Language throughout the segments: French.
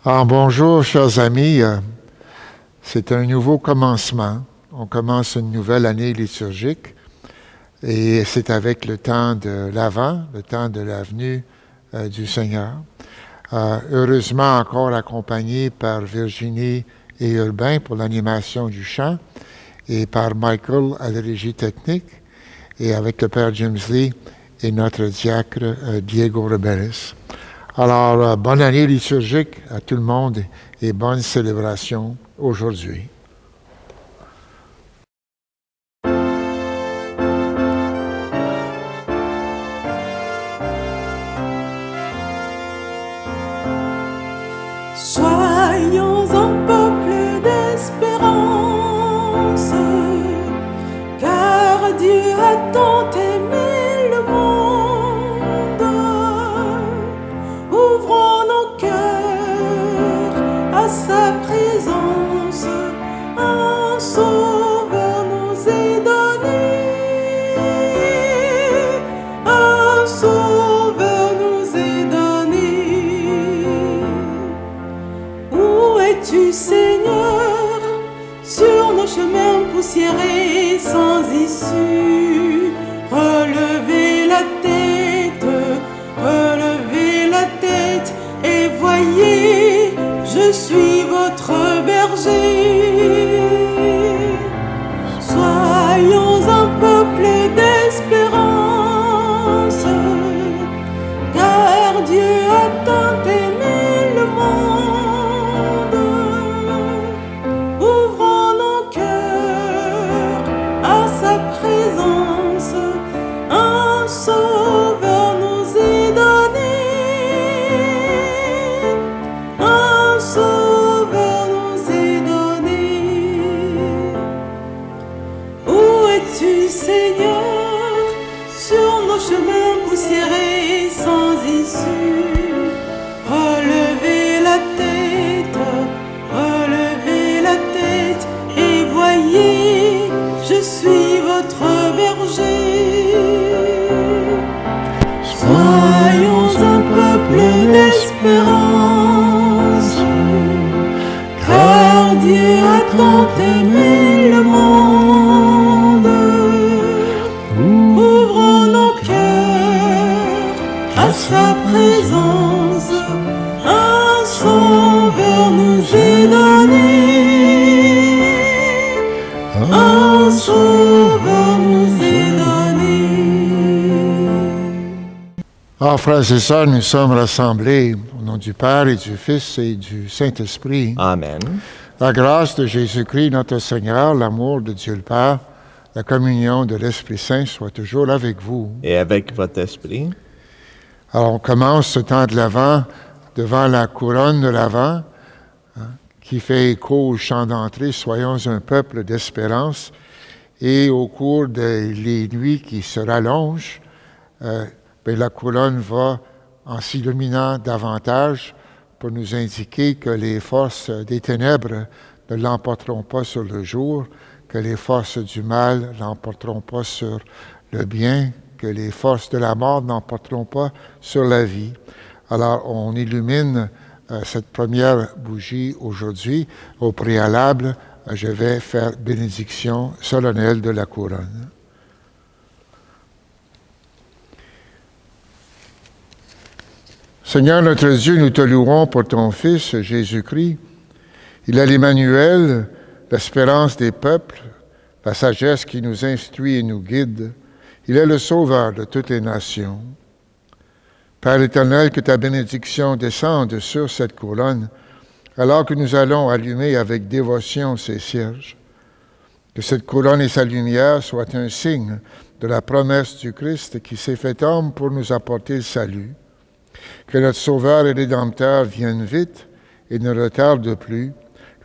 Alors, bonjour, chers amis. C'est un nouveau commencement. On commence une nouvelle année liturgique et c'est avec le temps de l'Avent, le temps de la venue du Seigneur. Heureusement, encore accompagné par Virginie et Urbain pour l'animation du chant et par Michael à la régie technique et avec le Père James Lee et notre diacre Diego Rebelles. Alors, bonne année liturgique à tout le monde et bonne célébration aujourd'hui. Soyons un peuple d'espérance, car Dieu a tant aimé le monde. Ouvrons nos cœurs à sa présence, un sauveur nous est donné, un sauveur nous est donné. Où es-tu, Seigneur, sur nos chemins poussiérés sans issue? Relevez la tête et voyez, je suis votre berger. Soyons un peuple d'espérance, car Dieu a tant aimé le monde. Ouvrons nos cœurs à sa présence, un sauveur nous est donné, un sauveur nous est donné. Où es-tu, Seigneur, sur nos chemins poussiérés sans issue? Relevez la tête et voyez, je suis votre berger. Soyons un peuple d'espérance, car Dieu a tant aimé le monde. Ouvrons nos cœurs à sa présence, un sauveur nous est donné, un sauveur nous est donné. Alors, frères et sœurs, nous sommes rassemblés au nom du Père et du Fils et du Saint-Esprit. Amen. La grâce de Jésus-Christ, notre Seigneur, l'amour de Dieu le Père, la communion de l'Esprit Saint soit toujours avec vous. Et avec votre esprit. Alors, on commence ce temps de l'Avent devant la couronne de l'Avent, qui fait écho au chant d'entrée « Soyons un peuple d'espérance ». Et au cours des nuits qui se rallongent, la couronne va en s'illuminant davantage pour nous indiquer que les forces des ténèbres ne l'emporteront pas sur le jour, que les forces du mal ne l'emporteront pas sur le bien, que les forces de la mort n'emporteront pas sur la vie. Alors, on illumine cette première bougie aujourd'hui. Au préalable, je vais faire bénédiction solennelle de la couronne. Seigneur notre Dieu, nous te louons pour ton Fils, Jésus-Christ. Il est l'Emmanuel, l'espérance des peuples, la sagesse qui nous instruit et nous guide. Il est le Sauveur de toutes les nations. Père éternel, que ta bénédiction descende sur cette couronne, alors que nous allons allumer avec dévotion ces cierges. Que cette couronne et sa lumière soient un signe de la promesse du Christ qui s'est fait homme pour nous apporter le salut. Que notre Sauveur et Rédempteur vienne vite et ne retarde plus,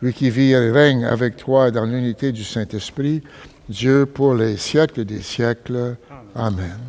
lui qui vit et règne avec toi dans l'unité du Saint-Esprit, Dieu pour les siècles des siècles. Amen.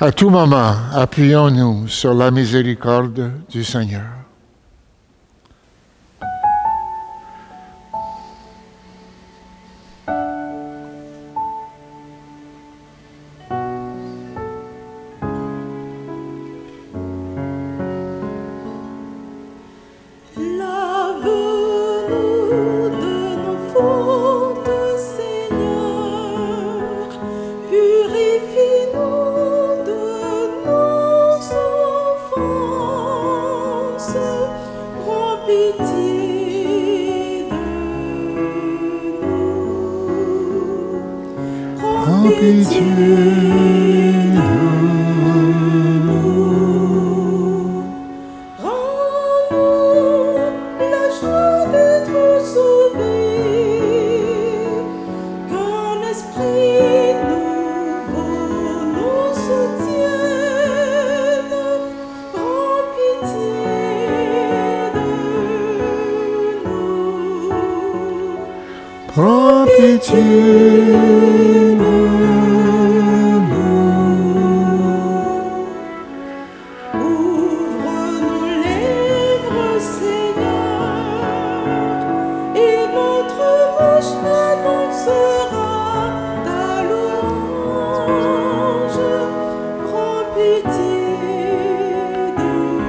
À tout moment, appuyons-nous sur la miséricorde du Seigneur. Lave-nous de nos fautes, Seigneur, purifie-nous de nos offenses, prends pitié de nous, prends pitié de nous. Rends-nous la joie d'être sauvés, qu'un esprit nouveau nous soutienne. Prends pitié de nous. Prends pitié de nous. Ouvre nos lèvres, Seigneur, et notre bouche annoncera ta louange. Prends pitié de nous.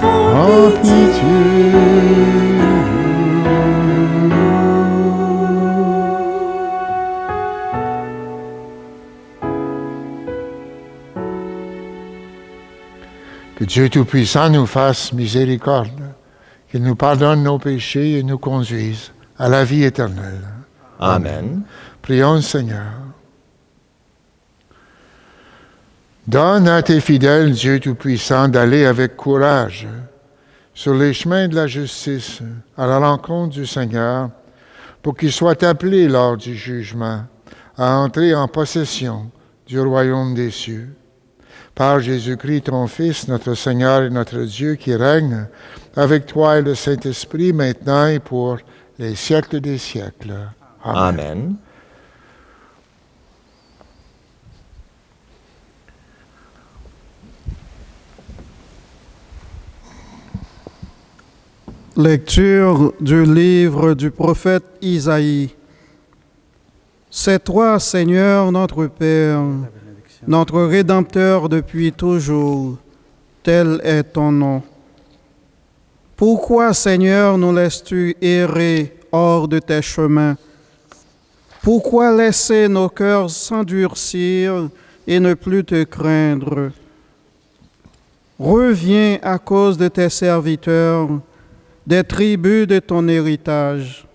Prends pitié de nous. Que Dieu Tout-Puissant nous fasse miséricorde, qu'il nous pardonne nos péchés et nous conduise à la vie éternelle. Amen. Prions le Seigneur. Donne à tes fidèles, Dieu Tout-Puissant, d'aller avec courage sur les chemins de la justice à la rencontre du Seigneur, pour qu'ils soient appelés lors du jugement à entrer en possession du royaume des cieux. Par Jésus-Christ, ton Fils, notre Seigneur et notre Dieu, qui règne avec toi et le Saint-Esprit, maintenant et pour les siècles des siècles. Amen. Amen. Lecture du livre du prophète Isaïe. C'est toi, Seigneur, notre Père, notre Rédempteur depuis toujours. Tel est ton nom. Pourquoi, Seigneur, nous laisses-tu errer hors de tes chemins? Pourquoi laisser nos cœurs s'endurcir et ne plus te craindre? Reviens à cause de tes serviteurs, des tribus de ton héritage.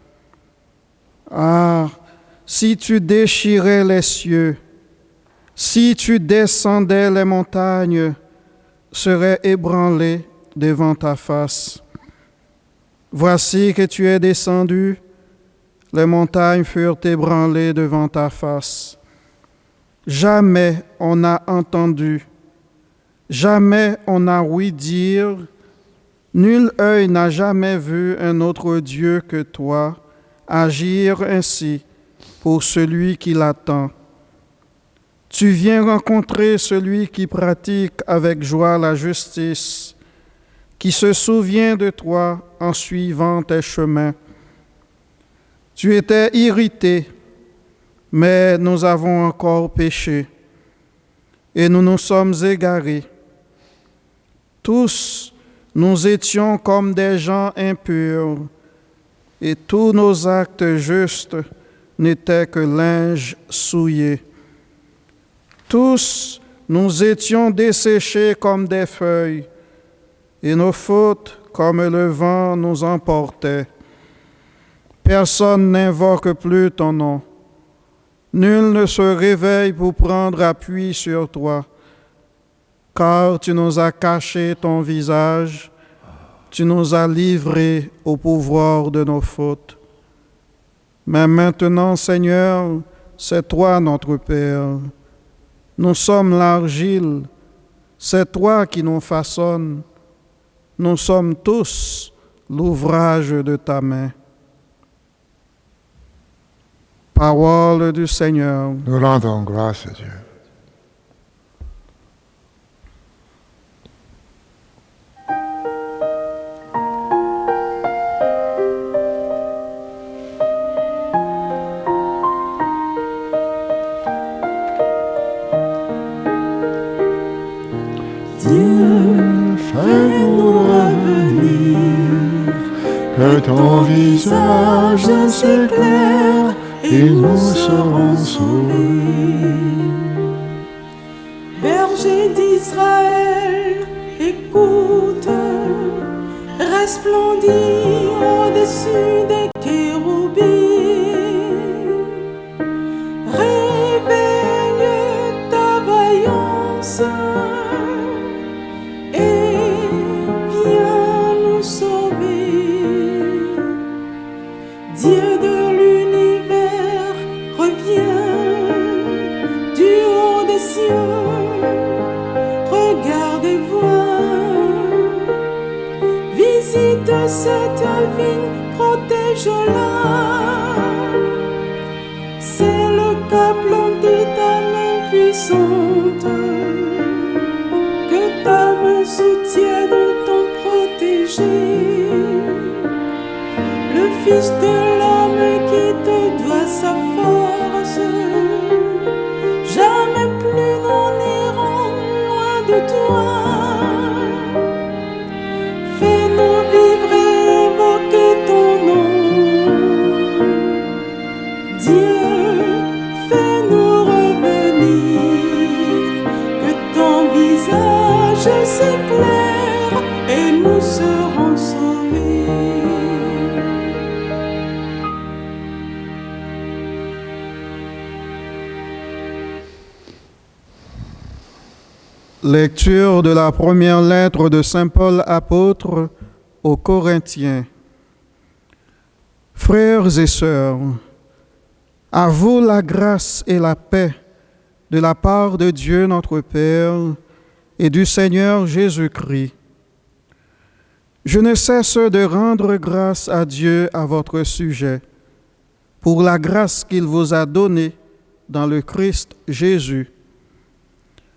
Ah, si tu déchirais les cieux, si tu descendais les montagnes, seraient ébranlées devant ta face. Voici que tu es descendu, les montagnes furent ébranlées devant ta face. Jamais on n'a entendu, jamais on n'a ouï dire, nul œil n'a jamais vu un autre Dieu que toi agir ainsi pour celui qui l'attend. Tu viens rencontrer celui qui pratique avec joie la justice, qui se souvient de toi en suivant tes chemins. Tu étais irrité, mais nous avons encore péché, et nous nous sommes égarés. Tous, nous étions comme des gens impurs, et tous nos actes justes n'étaient que linge souillé. Tous, nous étions desséchés comme des feuilles, et nos fautes, comme le vent, nous emportaient. Personne n'invoque plus ton nom. Nul ne se réveille pour prendre appui sur toi, car tu nous as caché ton visage, tu nous as livrés au pouvoir de nos fautes. Mais maintenant, Seigneur, c'est toi notre Père. Nous sommes l'argile, c'est toi qui nous façonnes. Nous sommes tous l'ouvrage de ta main. Parole du Seigneur. Nous rendons grâce à Dieu. Dieu, fais-nous revenir, Que ton visage s'éclaire et nous serons sauvés. Berger d'Israël, écoute, resplendis au-dessus des chérubins. Réveille ta vaillance et viens nous sauver. Dieu de l'univers, reviens du haut des cieux, regarde et vois. Visite cette vigne, protège-la. C'est le cas planté ta main puissante, que ta main soutienne ton protégé. Le Fils de l'homme qui te doit sa force, jamais plus nous n'irons loin de toi. Fais-nous vivre et évoquer ton nom. Dieu, fais-nous revenir, que ton visage s'éclaire et nous serons sauvés. Lecture de la première lettre de Saint Paul apôtre aux Corinthiens. Frères et sœurs, à vous la grâce et la paix de la part de Dieu notre Père et du Seigneur Jésus-Christ. Je ne cesse de rendre grâce à Dieu à votre sujet, pour la grâce qu'il vous a donnée dans le Christ Jésus.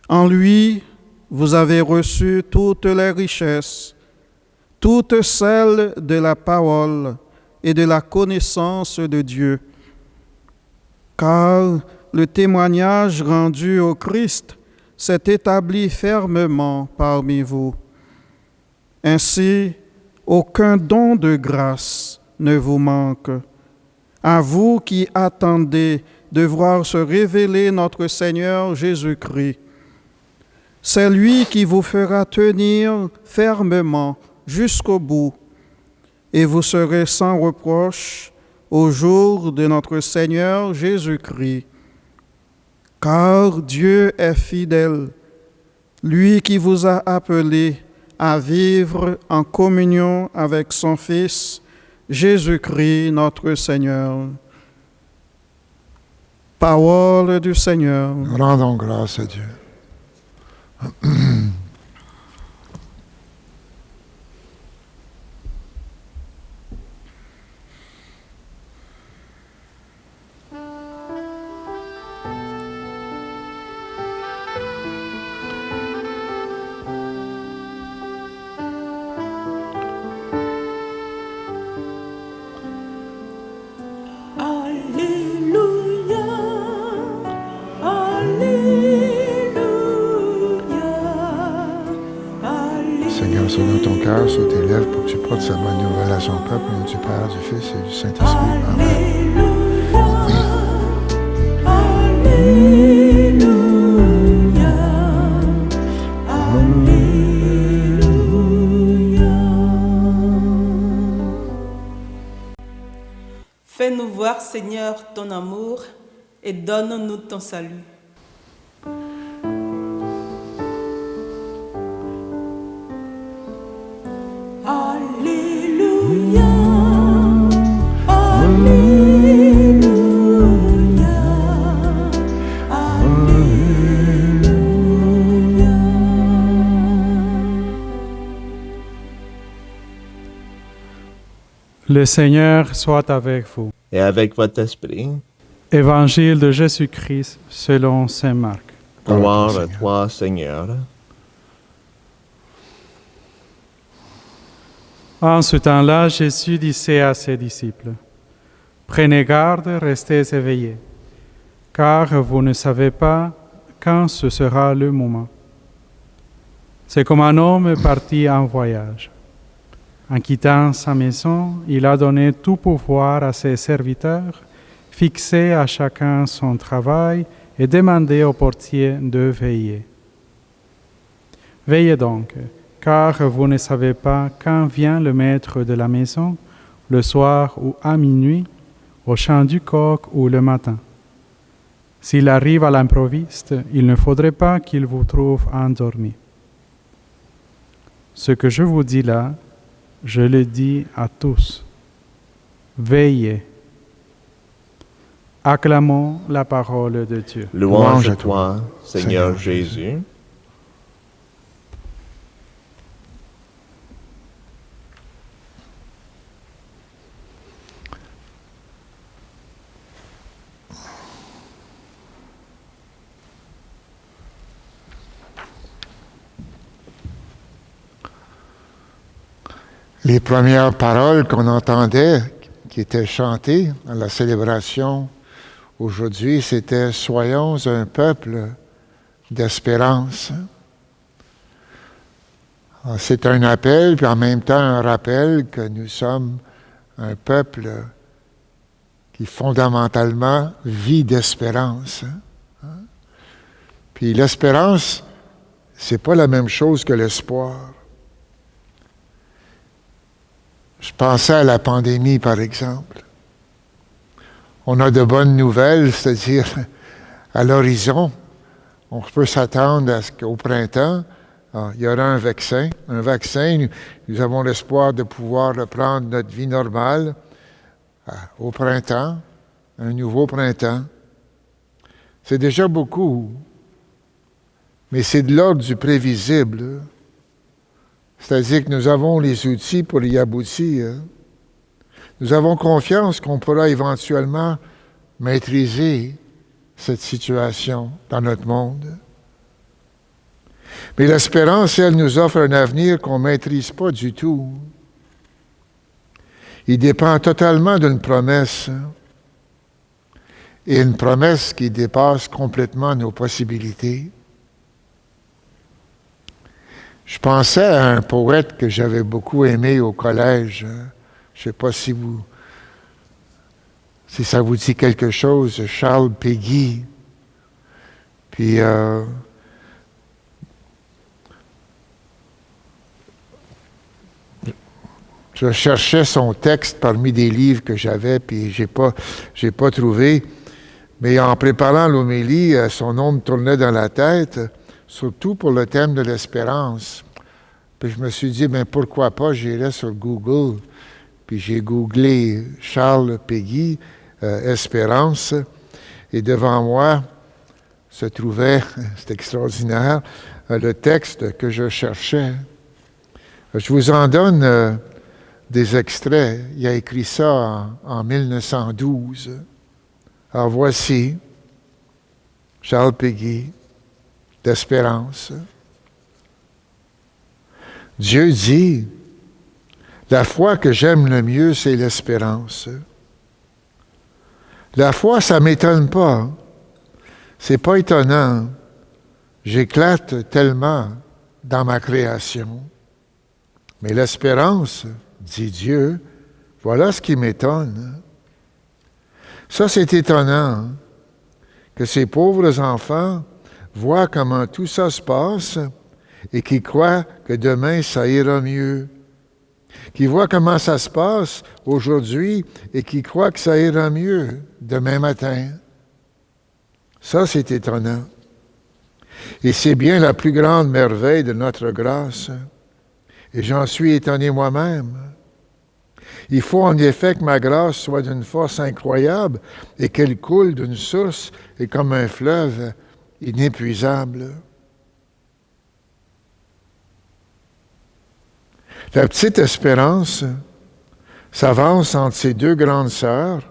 En lui, vous avez reçu toutes les richesses, toutes celles de la parole et de la connaissance de Dieu. Car le témoignage rendu au Christ s'est établi fermement parmi vous. Ainsi, aucun don de grâce ne vous manque. À vous qui attendez de voir se révéler notre Seigneur Jésus-Christ. C'est lui qui vous fera tenir fermement jusqu'au bout, et vous serez sans reproche au jour de notre Seigneur Jésus-Christ. Car Dieu est fidèle, lui qui vous a appelés à vivre en communion avec son Fils, Jésus-Christ notre Seigneur. Parole du Seigneur. Rendons grâce à Dieu. Alléluia, Alléluia, Seigneur, selon ton cœur, sur tes lèvres, pour que tu portes sa bonne nouvelle à son peuple, au nom du Père, du Fils et du Saint-Esprit. Amen. Fais-nous voir, Seigneur, ton amour et donne-nous ton salut. Alléluia, Alléluia, Alléluia. Le Seigneur soit avec vous. Et avec votre esprit, Évangile de Jésus-Christ selon saint Marc. Gloire à toi, Seigneur. En ce temps-là, Jésus disait à ses disciples, « Prenez garde, restez éveillés, car vous ne savez pas quand ce sera le moment. C'est comme un homme parti en voyage. En quittant sa maison, il a donné tout pouvoir à ses serviteurs, fixé à chacun son travail et demandé au portier de veiller. Veillez donc, car vous ne savez pas quand vient le maître de la maison, le soir ou à minuit, au chant du coq ou le matin. S'il arrive à l'improviste, il ne faudrait pas qu'il vous trouve endormi. Ce que je vous dis là, je le dis à tous. Veillez. Acclamons la parole de Dieu. Louange à toi, Seigneur Jésus. Les premières paroles qu'on entendait, qui étaient chantées à la célébration aujourd'hui, c'était « Soyons un peuple d'espérance ». C'est un appel, puis en même temps un rappel que nous sommes un peuple qui fondamentalement vit d'espérance. Puis l'espérance, c'est pas la même chose que l'espoir. Je pensais à la pandémie, par exemple. On a de bonnes nouvelles, c'est-à-dire à l'horizon, on peut s'attendre à ce qu'au printemps, il y aura un vaccin. Nous avons l'espoir de pouvoir reprendre notre vie normale au printemps, un nouveau printemps. C'est déjà beaucoup, mais c'est de l'ordre du prévisible. C'est-à-dire que nous avons les outils pour y aboutir. Nous avons confiance qu'on pourra éventuellement maîtriser cette situation dans notre monde. Mais l'espérance, elle, nous offre un avenir qu'on ne maîtrise pas du tout. Il dépend totalement d'une promesse, et une promesse qui dépasse complètement nos possibilités. Je pensais à un poète que j'avais beaucoup aimé au collège. Je ne sais pas si ça vous dit quelque chose, Charles Péguy. Puis, je cherchais son texte parmi des livres que j'avais, puis j'ai pas trouvé. Mais en préparant l'homélie, son nom me tournait dans la tête, surtout pour le thème de l'espérance. Puis je me suis dit, pourquoi pas, j'irais sur Google. Puis j'ai googlé Charles Péguy, Espérance, et devant moi se trouvait, c'est extraordinaire, le texte que je cherchais. Je vous en donne des extraits. Il a écrit ça en 1912. Alors voici Charles Péguy, d'Espérance. Dieu dit, la foi que j'aime le mieux, c'est l'espérance. La foi, ça ne m'étonne pas. C'est pas étonnant. J'éclate tellement dans ma création. Mais l'espérance, dit Dieu, voilà ce qui m'étonne. Ça, c'est étonnant, que ces pauvres enfants voient comment tout ça se passe et qui croient que demain, ça ira mieux. Qui voient comment ça se passe aujourd'hui et qui croient que ça ira mieux demain matin. Ça, c'est étonnant. Et c'est bien la plus grande merveille de notre grâce. Et j'en suis étonné moi-même. Il faut en effet que ma grâce soit d'une force incroyable et qu'elle coule d'une source et comme un fleuve inépuisable. La petite Espérance s'avance entre ses deux grandes sœurs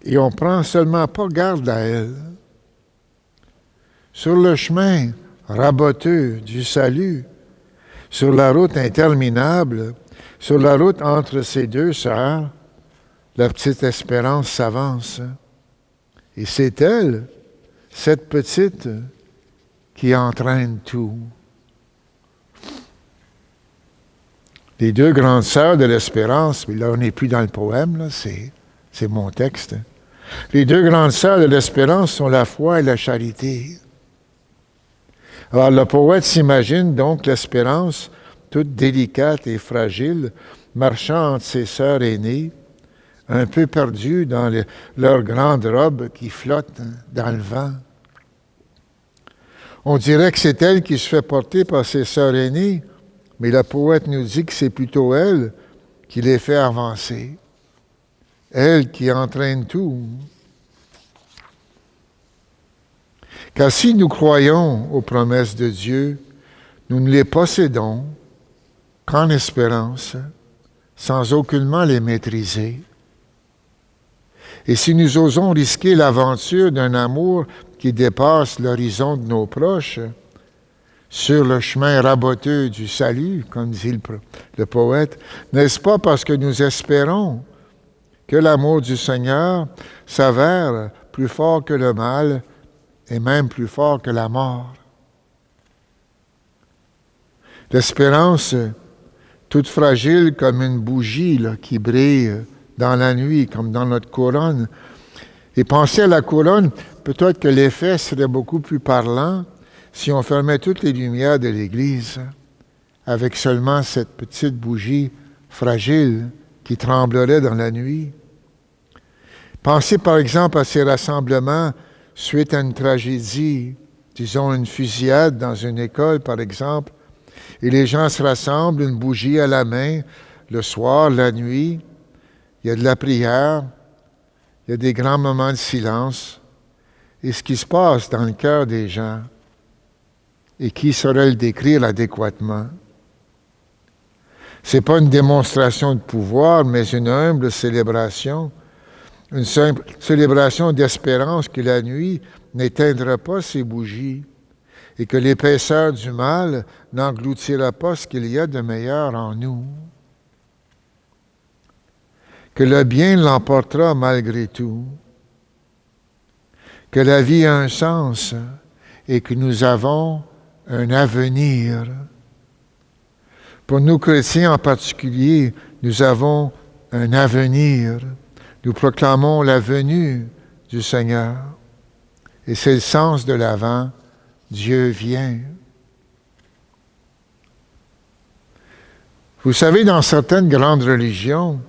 et on prend seulement pas garde à elle. Sur le chemin raboteux du salut, sur la route interminable, sur la route entre ces deux sœurs, la petite Espérance s'avance. Et c'est elle, cette petite, qui entraîne tout. Les deux grandes sœurs de l'Espérance, mais là on n'est plus dans le poème, là, c'est mon texte. Les deux grandes sœurs de l'Espérance sont la foi et la charité. Alors le poète s'imagine donc l'Espérance, toute délicate et fragile, marchant entre ses sœurs aînées, un peu perdues dans leurs grandes robes qui flottent dans le vent. On dirait que c'est elle qui se fait porter par ses sœurs aînées, mais le poète nous dit que c'est plutôt elle qui les fait avancer. Elle qui entraîne tout. Car si nous croyons aux promesses de Dieu, nous ne les possédons qu'en espérance, sans aucunement les maîtriser. Et si nous osons risquer l'aventure d'un amour qui dépasse l'horizon de nos proches, sur le chemin raboteux du salut, comme dit le poète, n'est-ce pas parce que nous espérons que l'amour du Seigneur s'avère plus fort que le mal et même plus fort que la mort? L'espérance, toute fragile comme une bougie là, qui brille dans la nuit, comme dans notre couronne. Et pensez à la couronne, peut-être que l'effet serait beaucoup plus parlant si on fermait toutes les lumières de l'Église avec seulement cette petite bougie fragile qui tremblerait dans la nuit. Pensez par exemple à ces rassemblements suite à une tragédie, disons une fusillade dans une école par exemple, et les gens se rassemblent, une bougie à la main, le soir, la nuit, il y a de la prière, il y a des grands moments de silence, et ce qui se passe dans le cœur des gens, et qui saurait le décrire adéquatement. Ce n'est pas une démonstration de pouvoir, mais une humble célébration, une simple célébration d'espérance que la nuit n'éteindra pas ses bougies et que l'épaisseur du mal n'engloutira pas ce qu'il y a de meilleur en nous. Que le bien l'emportera malgré tout. Que la vie a un sens et que nous avons un avenir. Pour nous chrétiens en particulier, nous avons un avenir. Nous proclamons la venue du Seigneur. Et c'est le sens de l'avant. Dieu vient. Vous savez, dans certaines grandes religions,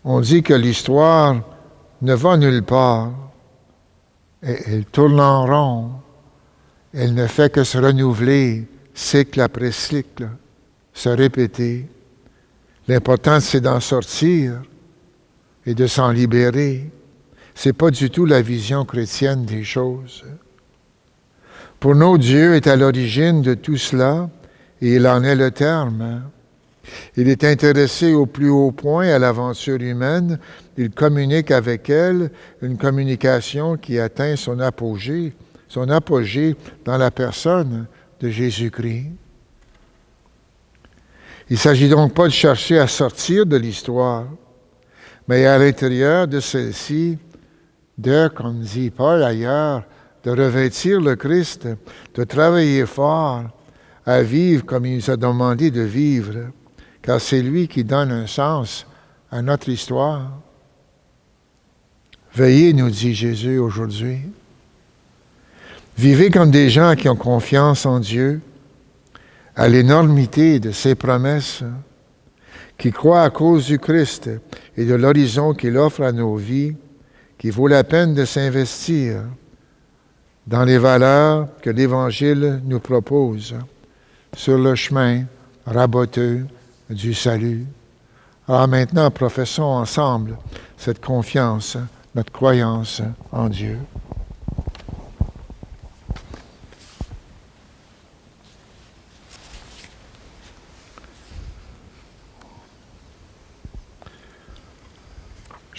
on dit que l'histoire ne va nulle part. Elle tourne en rond. Elle ne fait que se renouveler, cycle après cycle, se répéter. L'important, c'est d'en sortir et de s'en libérer. Ce n'est pas du tout la vision chrétienne des choses. Pour nous, Dieu est à l'origine de tout cela et il en est le terme. Il est intéressé au plus haut point à l'aventure humaine. Il communique avec elle, une communication qui atteint son apogée dans la personne de Jésus-Christ. Il ne s'agit donc pas de chercher à sortir de l'histoire, mais à l'intérieur de celle-ci, comme dit Paul ailleurs, de revêtir le Christ, de travailler fort, à vivre comme il nous a demandé de vivre, car c'est lui qui donne un sens à notre histoire. Veillez, nous dit Jésus aujourd'hui. Vivez comme des gens qui ont confiance en Dieu, à l'énormité de ses promesses, qui croient à cause du Christ et de l'horizon qu'il offre à nos vies, qu'il vaut la peine de s'investir dans les valeurs que l'Évangile nous propose sur le chemin raboteux du salut. Alors maintenant, professons ensemble cette confiance, notre croyance en Dieu.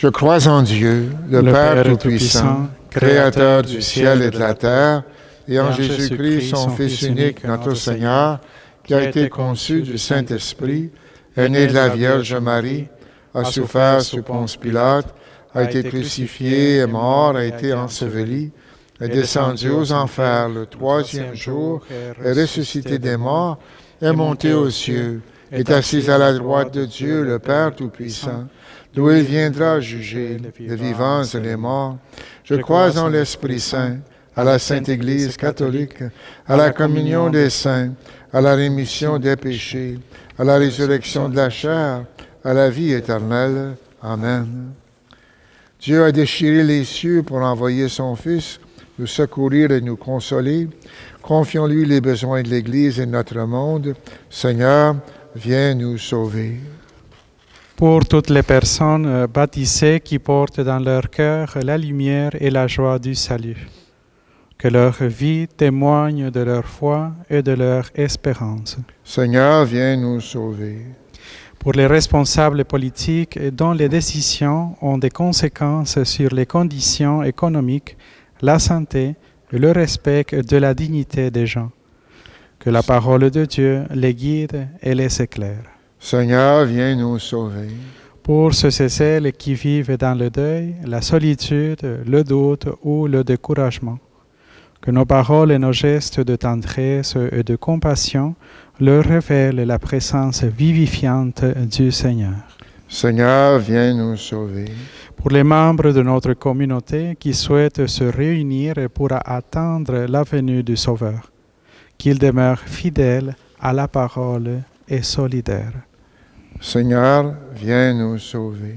Je crois en Dieu, le Père Tout-Puissant, Créateur du ciel et de la terre, et en Jésus-Christ, son Fils unique, notre Seigneur, qui a été conçu du Saint-Esprit, est né de la Vierge Marie, a souffert sous Ponce Pilate, a été crucifié, est mort, a été enseveli, est descendu aux enfers le troisième jour, est ressuscité des morts, est monté aux cieux, est assis à la droite de Dieu, le Père Tout-Puissant, d'où il viendra juger les vivants et les morts. Je crois en l'Esprit Saint, à la Sainte Église catholique, à la communion des saints, à la rémission des péchés, à la résurrection de la chair, à la vie éternelle. Amen. Dieu a déchiré les cieux pour envoyer son Fils, nous secourir et nous consoler. Confions-lui les besoins de l'Église et de notre monde. Seigneur, viens nous sauver. Pour toutes les personnes baptisées qui portent dans leur cœur la lumière et la joie du salut, que leur vie témoigne de leur foi et de leur espérance. Seigneur, viens nous sauver. Pour les responsables politiques dont les décisions ont des conséquences sur les conditions économiques, la santé et le respect de la dignité des gens, que la parole de Dieu les guide et les éclaire. Seigneur, viens nous sauver. Pour ceux et celles qui vivent dans le deuil, la solitude, le doute ou le découragement, que nos paroles et nos gestes de tendresse et de compassion leur révèlent la présence vivifiante du Seigneur. Seigneur, viens nous sauver. Pour les membres de notre communauté qui souhaitent se réunir pour attendre la venue du Sauveur, qu'ils demeurent fidèles à la parole et solidaires. Seigneur, viens nous sauver.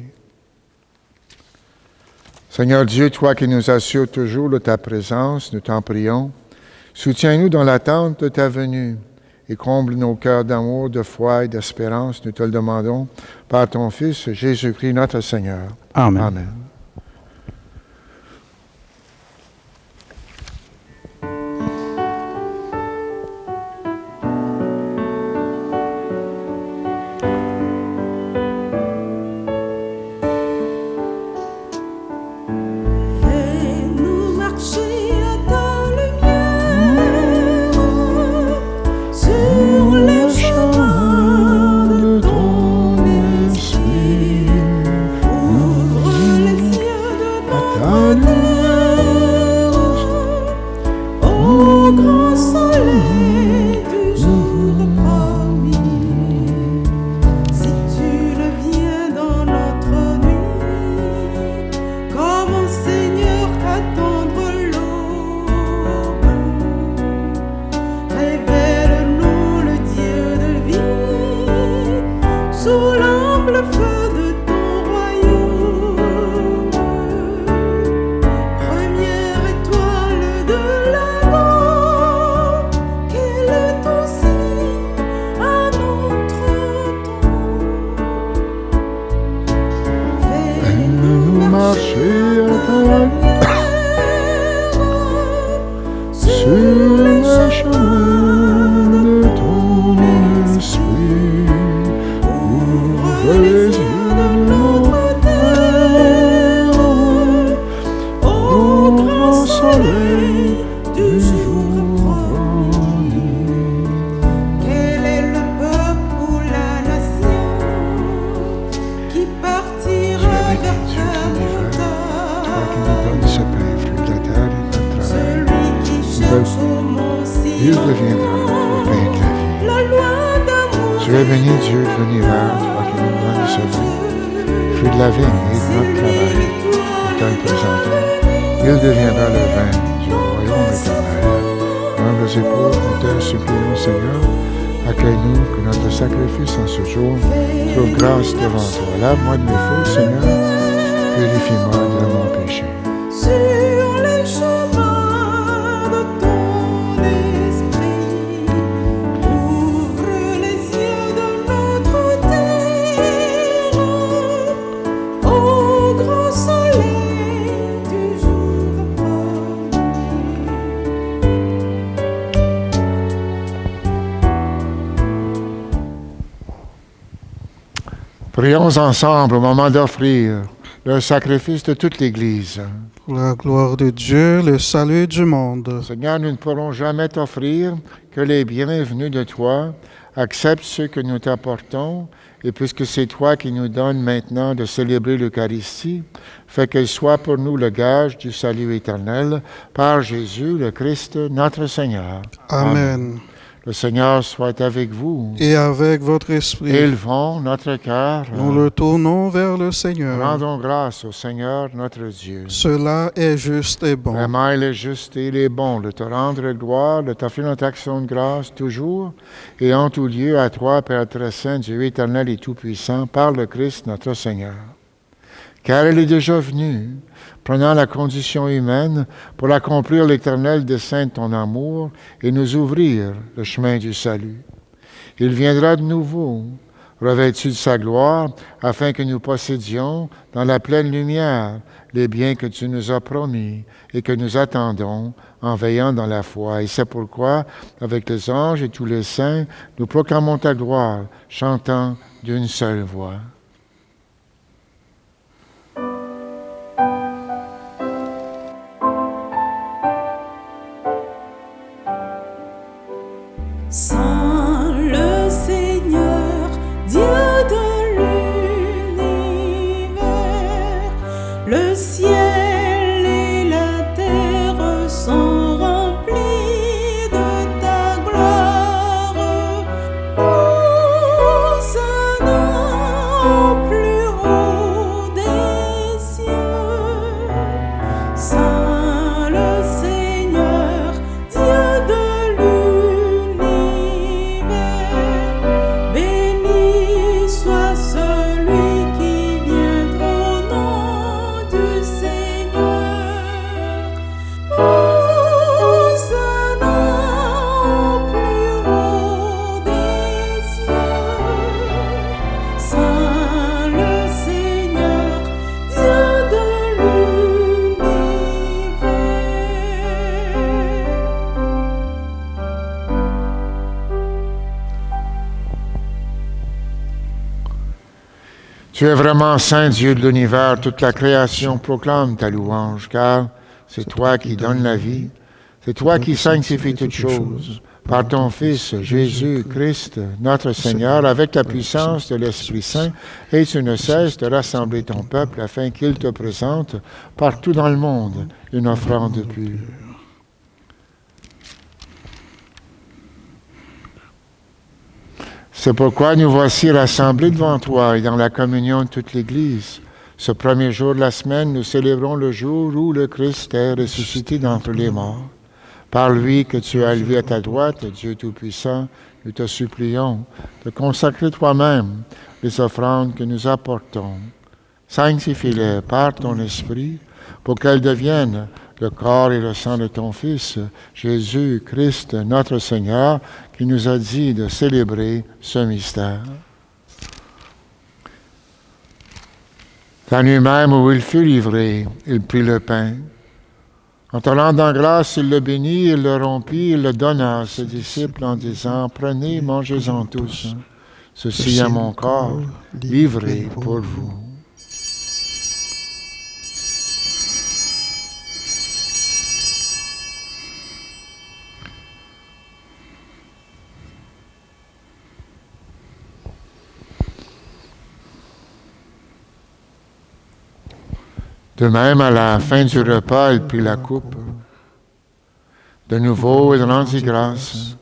Seigneur Dieu, toi qui nous assures toujours de ta présence, nous t'en prions, soutiens-nous dans l'attente de ta venue et comble nos cœurs d'amour, de foi et d'espérance. Nous te le demandons par ton Fils, Jésus-Christ, notre Seigneur. Amen. Amen. Fais-nous marcher à ta lumière sur les chemins de ton esprit. Ouvre les yeux de notre terre au grand soleil du jour promis. Si tu le viens dans notre nuit, comme Seigneur attendre l'aube, révèle-nous le Dieu de vie, sous l'ample feu de ton royaume. Première étoile de l'avant, qu'elle est aussi à notre temps. Fais-nous marcher à ta lumière sur les chemins de ton esprit. Ouvre les yeux de notre terre au grand soleil du jour promis. Quel est le peuple ou la nation qui partira vers ta Toi qui nous donnes ce pain, montagne? fruit de la terre et de notre travail, Celui qui cherche au mont il deviendra le pain de la vie. la loi d'amour. Tu es béni, Dieu de l'univers, toi qui nous donnes ce vin, fruit de la vigne et de notre travail, nous te le présentons. Il deviendra le vin du royaume éternel. Humbles et pauvres, nous te supplions, Seigneur, accueille-nous, que notre sacrifice en ce jour trouve grâce devant toi. Lave-moi de mes fautes, Seigneur, purifie-moi de mon péché. Sur les chemins de ton esprit, ouvre les yeux de notre terre au grand soleil du jour promis. Prions ensemble au moment d'offrir le sacrifice de toute l'Église. Pour la gloire de Dieu, le salut du monde. Seigneur, nous ne pourrons jamais t'offrir que les biens venus de toi. Accepte ceux que nous t'apportons, et puisque c'est toi qui nous donnes maintenant de célébrer l'Eucharistie, fais qu'elle soit pour nous le gage du salut éternel, par Jésus, le Christ, notre Seigneur. Amen. Le Seigneur soit avec vous. Et avec votre esprit, Élevons notre cœur. nous le tournons vers le Seigneur. Rendons grâce au Seigneur notre Dieu. Cela est juste et bon. Vraiment, il est juste et il est bon de te rendre gloire, de t'offrir notre action de grâce toujours et en tout lieu à toi, Père très saint, Dieu éternel et tout-puissant, par le Christ notre Seigneur. Car il est déjà venu, prenant la condition humaine pour accomplir l'éternel dessein de ton amour et nous ouvrir le chemin du salut. Il viendra de nouveau, revêtu de sa gloire, afin que nous possédions dans la pleine lumière les biens que tu nous as promis et que nous attendons en veillant dans la foi. Et c'est pourquoi, avec les anges et tous les saints, nous proclamons ta gloire, chantant d'une seule voix. Saint le Seigneur, Dieu de l'univers, le ciel et la terre sont remplis de ta gloire. Hosanna au plus haut des cieux. Saint le Seigneur, Dieu de l'univers, béni soit celui qui vient au nom du Seigneur. Hosanna au plus haut des cieux. Saint le Seigneur, Dieu de l'univers. Tu es vraiment saint, Dieu de l'univers. Toute la création proclame ta louange, car c'est toi qui donnes la vie. C'est toi qui sanctifies toutes choses. Par ton Fils, Jésus-Christ, notre Seigneur, avec la puissance de l'Esprit Saint, et tu ne cesses de rassembler ton peuple afin qu'il te présente partout dans le monde une offrande pure. C'est pourquoi nous voici rassemblés devant toi et dans la communion de toute l'Église. Ce premier jour de la semaine, nous célébrons le jour où le Christ est ressuscité d'entre les morts. Par lui que tu as élevé à ta droite, Dieu Tout-Puissant, nous te supplions de consacrer toi-même les offrandes que nous apportons. Sanctifie-les par ton Esprit pour qu'elles deviennent le corps et le sang de ton Fils, Jésus-Christ, notre Seigneur, qui nous a dit de célébrer ce mystère. La nuit même où il fut livré, il prit le pain. En te rendant grâce, il le bénit, il le rompit, il le donna à ses disciples en disant, « Prenez, mangez-en tous. Ceci est mon corps, livré pour vous. » De même, à la fin du repas, il prit la coupe. De nouveau, il rendit grâce.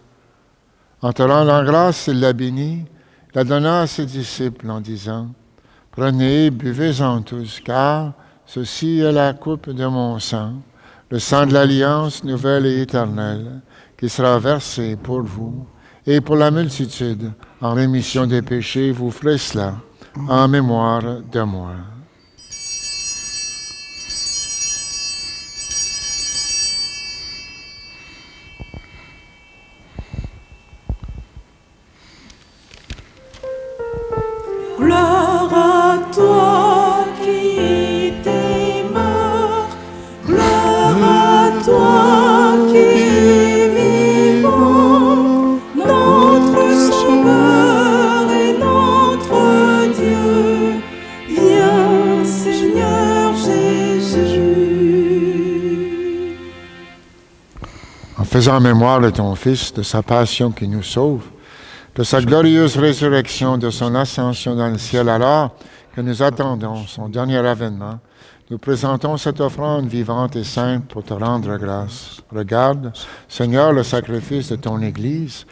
En te rendant grâce, il la bénit, la donna à ses disciples en disant, « Prenez, buvez-en tous, car ceci est la coupe de mon sang, le sang de l'alliance nouvelle et éternelle, qui sera versé pour vous et pour la multitude en rémission des péchés. Vous ferez cela en mémoire de moi. » Gloire à toi qui t'es mort, gloire à toi qui es vivant, notre Sauveur et notre Dieu, viens faisant mémoire de ton Fils, de sa passion qui nous sauve, de sa glorieuse résurrection, de son ascension dans le ciel, alors que nous attendons son dernier avènement, nous présentons cette offrande vivante et sainte pour te rendre grâce. Regarde, Seigneur, le sacrifice de ton Église.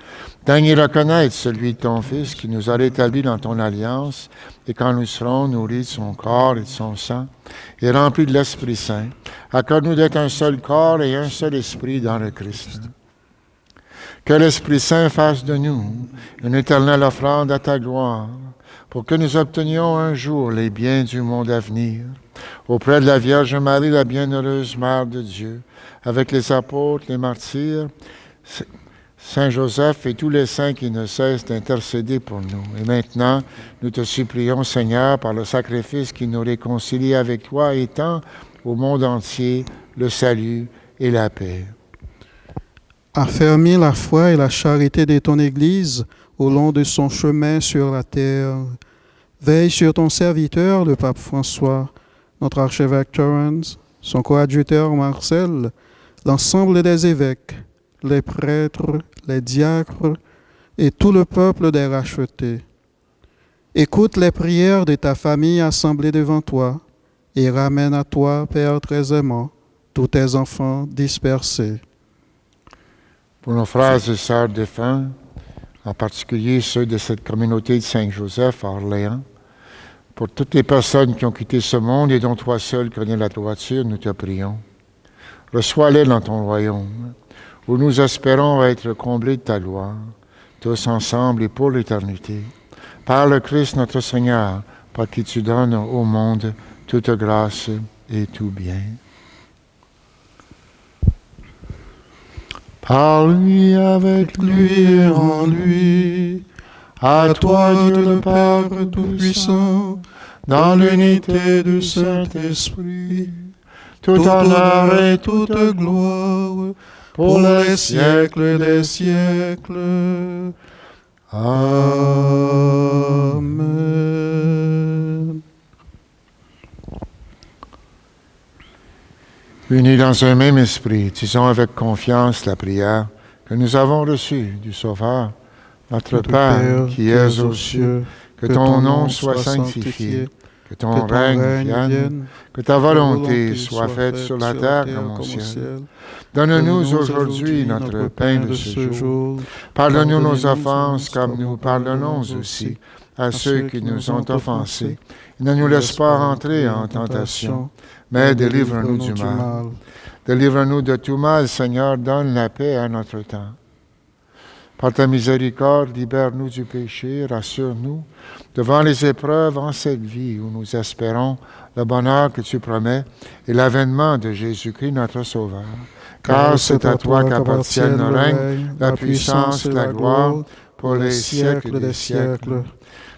Daigne reconnaître celui de ton Fils qui nous a rétablis dans ton alliance, et quand nous serons nourris de son corps et de son sang, et remplis de l'Esprit Saint, accorde-nous d'être un seul corps et un seul esprit dans le Christ. Que l'Esprit Saint fasse de nous une éternelle offrande à ta gloire, pour que nous obtenions un jour les biens du monde à venir, auprès de la Vierge Marie, la bienheureuse Mère de Dieu, avec les apôtres, les martyrs, Saint Joseph et tous les saints qui ne cessent d'intercéder pour nous. Et maintenant, nous te supplions, Seigneur, par le sacrifice qui nous réconcilie avec toi, étends au monde entier le salut et la paix. Affermis la foi et la charité de ton Église au long de son chemin sur la terre. Veille sur ton serviteur, le pape François, notre archevêque Terence, son coadjuteur Marcel, l'ensemble des évêques, les prêtres, les diacres et tout le peuple des rachetés. Écoute les prières de ta famille assemblée devant toi et ramène à toi, Père très aimant, tous tes enfants dispersés. Pour nos frères et sœurs défunts, en particulier ceux de cette communauté de Saint-Joseph à Orléans, pour toutes les personnes qui ont quitté ce monde et dont toi seul connais la droiture, nous te prions. Reçois-les dans ton royaume, où nous espérons être comblés de ta gloire, tous ensemble et pour l'éternité. Par le Christ notre Seigneur, par qui tu donnes au monde toute grâce et tout bien. Par lui, avec lui et en lui, à toi Dieu le Père Tout-Puissant, dans l'unité du Saint-Esprit, tout honneur et toute gloire, pour les siècles des siècles. Amen. Unis dans un même esprit, disons avec confiance la prière que nous avons reçue du Sauveur. Notre Père qui es aux cieux, que ton nom soit sanctifié, que ton règne vienne, que ta volonté soit faite sur la terre comme au ciel. Donne-nous aujourd'hui notre pain de ce jour. Pardonne-nous nos offenses comme nous pardonnons aussi à ceux qui nous ont offensés. Ne nous laisse pas entrer en tentation, mais délivre-nous du mal. Délivre-nous de tout mal, Seigneur, donne la paix à notre temps. Par ta miséricorde, libère-nous du péché, rassure-nous devant les épreuves en cette vie où nous espérons le bonheur que tu promets et l'avènement de Jésus-Christ, notre Sauveur. Car c'est à toi qu'appartiennent le règne, la puissance, la gloire, pour les siècles des siècles.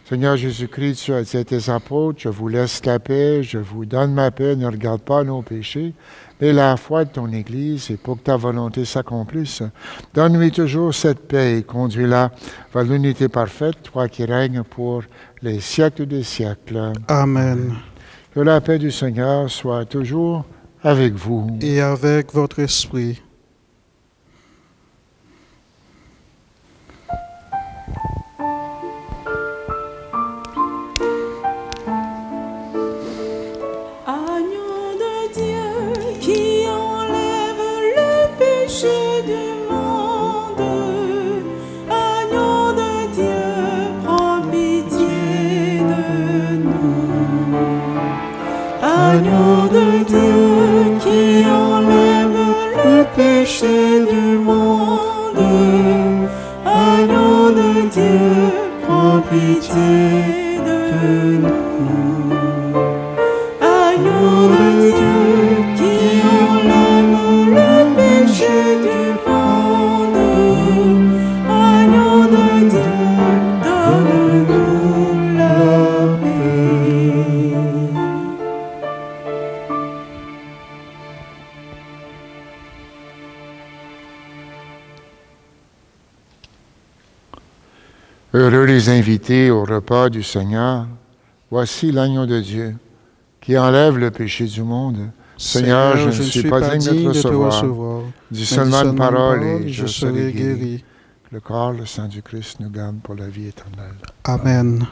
Seigneur Jésus-Christ, tu as dit à tes apôtres, je vous laisse la paix, je vous donne ma paix, ne regarde pas nos péchés, mais la foi de ton Église, et pour que ta volonté s'accomplisse. Donne-lui toujours cette paix et conduis-la vers l'unité parfaite, toi qui règnes pour les siècles des siècles. Amen. Que la paix du Seigneur soit toujours avec vous. Et avec votre esprit. Agneau de Dieu qui enlève le péché du monde, agneau de Dieu, prends pitié de nous. Agneau de Dieu qui enlève le péché du monde, agneau de Dieu, donne-nous la paix. Heureux les invités au repas du Seigneur. Voici l'agneau de Dieu qui enlève le péché du monde. Seigneur, je ne suis pas digne de te recevoir, Dis seulement une parole et je serai guéri. guéri. Le corps, le sang du Christ nous garde pour la vie éternelle. Amen.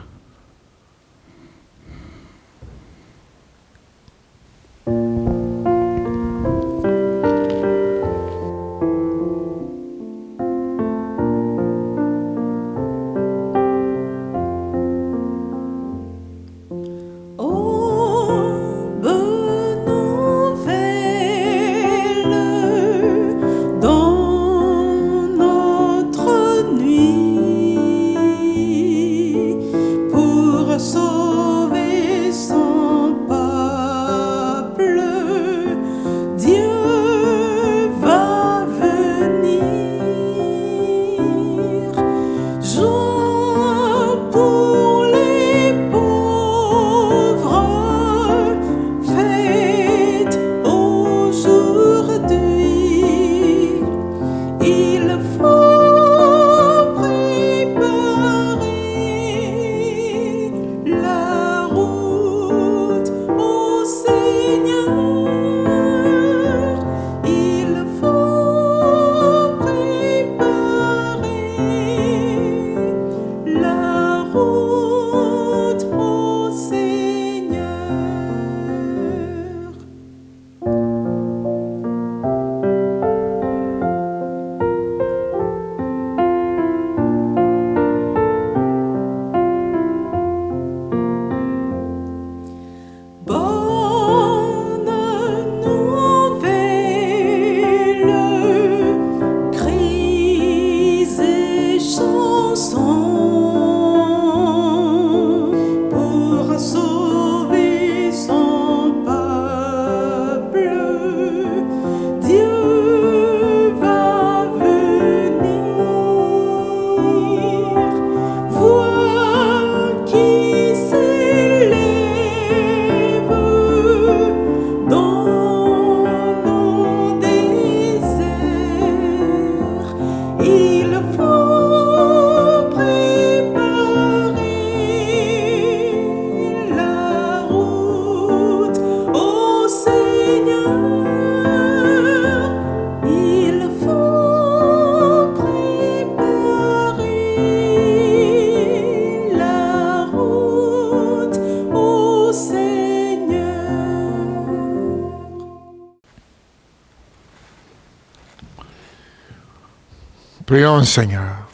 Prions le Seigneur.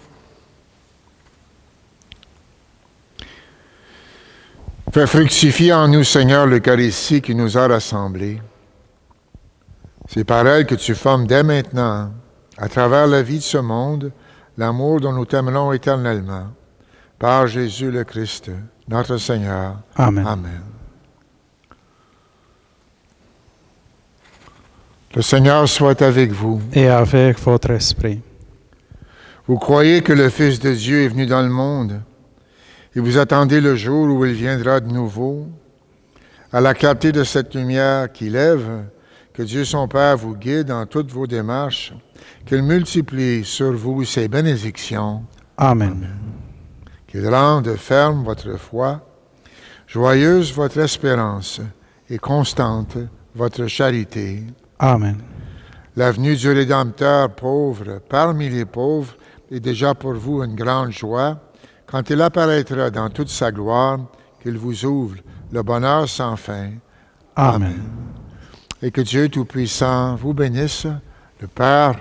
Fais fructifier en nous, Seigneur, l'Eucharistie qui nous a rassemblés. C'est par elle que tu formes dès maintenant, à travers la vie de ce monde, l'amour dont nous t'aimerons éternellement. Par Jésus le Christ, notre Seigneur. Amen. Amen. Le Seigneur soit avec vous. Et avec votre esprit. Vous croyez que le Fils de Dieu est venu dans le monde et vous attendez le jour où il viendra de nouveau. À la clarté de cette lumière qui lève, que Dieu son Père vous guide dans toutes vos démarches, qu'il multiplie sur vous ses bénédictions. Amen. Qu'il rende ferme votre foi, joyeuse votre espérance et constante votre charité. Amen. La venue du Rédempteur pauvre parmi les pauvres est déjà pour vous une grande joie, quand il apparaîtra dans toute sa gloire, qu'il vous ouvre le bonheur sans fin. Amen. Et que Dieu Tout-Puissant vous bénisse, le Père,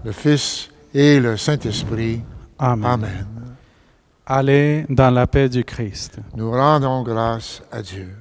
le Fils et le Saint-Esprit. Amen. Amen. Allez dans la paix du Christ. Nous rendons grâce à Dieu.